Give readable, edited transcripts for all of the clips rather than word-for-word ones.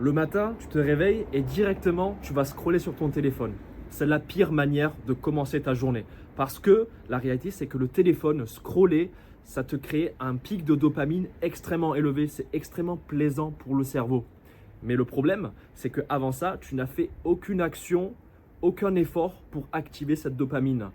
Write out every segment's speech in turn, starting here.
Le matin, tu te réveilles et directement, tu vas scroller sur ton téléphone. C'est la pire manière de commencer ta journée. Parce que la réalité, c'est que le téléphone, scroller, ça te crée un pic de dopamine extrêmement élevé. C'est extrêmement plaisant pour le cerveau. Mais le problème, c'est qu'avant ça, tu n'as fait aucune action, aucun effort pour activer cette dopamine.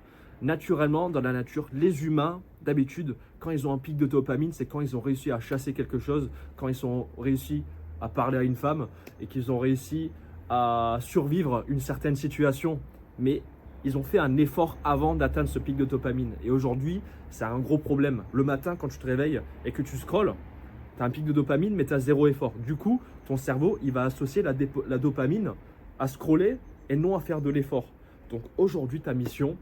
Naturellement, dans la nature, les humains, d'habitude, quand ils ont un pic de dopamine, c'est quand ils ont réussi à chasser quelque chose, quand ils ont réussi à parler à une femme et qu'ils ont réussi à survivre une certaine situation. Mais ils ont fait un effort avant d'atteindre ce pic de dopamine. Et aujourd'hui, c'est un gros problème. Le matin, quand tu te réveilles et que tu scrolles, tu as un pic de dopamine, mais tu as zéro effort. Du coup, ton cerveau, il va associer la dopamine à scroller et non à faire de l'effort. Donc aujourd'hui, ta mission,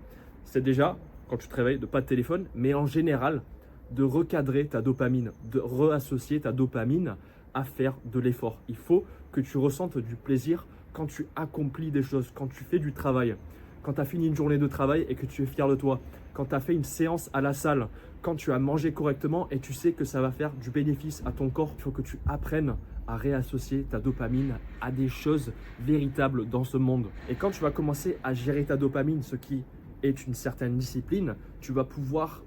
c'est déjà, quand tu te réveilles, de pas de téléphone, mais en général, de recadrer ta dopamine, de reassocier ta dopamine à faire de l'effort. Il faut que tu ressentes du plaisir quand tu accomplis des choses, quand tu fais du travail, quand tu as fini une journée de travail et que tu es fier de toi, quand tu as fait une séance à la salle, quand tu as mangé correctement et tu sais que ça va faire du bénéfice à ton corps. Il faut que tu apprennes à réassocier ta dopamine à des choses véritables dans ce monde. Et quand tu vas commencer à gérer ta dopamine, ce qui est une certaine discipline, tu vas pouvoir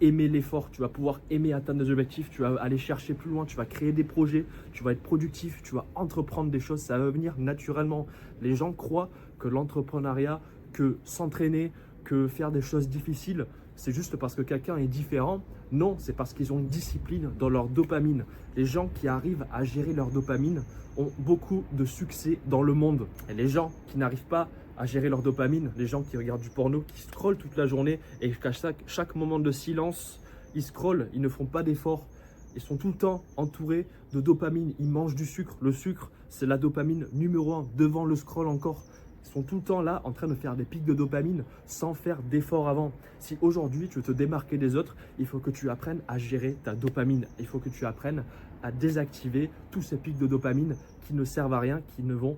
aimer l'effort, tu vas pouvoir aimer atteindre des objectifs, tu vas aller chercher plus loin, tu vas créer des projets, tu vas être productif, tu vas entreprendre des choses, ça va venir naturellement. Les gens croient que l'entrepreneuriat, que s'entraîner, que faire des choses difficiles, c'est juste parce que quelqu'un est différent. Non, c'est parce qu'ils ont une discipline dans leur dopamine. Les gens qui arrivent à gérer leur dopamine ont beaucoup de succès dans le monde. Et les gens qui n'arrivent pas à gérer leur dopamine, les gens qui regardent du porno, qui scrollent toute la journée et qu'à chaque moment de silence, ils scrollent, ils ne font pas d'efforts. Ils sont tout le temps entourés de dopamine, ils mangent du sucre. Le sucre, c'est la dopamine numéro 1, devant le scroll encore. Ils sont tout le temps là en train de faire des pics de dopamine sans faire d'efforts avant. Si aujourd'hui tu veux te démarquer des autres, il faut que tu apprennes à gérer ta dopamine. Il faut que tu apprennes à désactiver tous ces pics de dopamine qui ne servent à rien, qui ne vont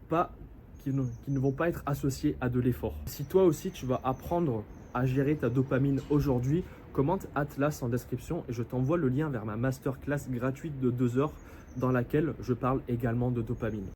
pas être associés à de l'effort. Si toi aussi tu vas apprendre à gérer ta dopamine aujourd'hui, commente Atlas en description et je t'envoie le lien vers ma masterclass gratuite de 2 heures dans laquelle je parle également de dopamine.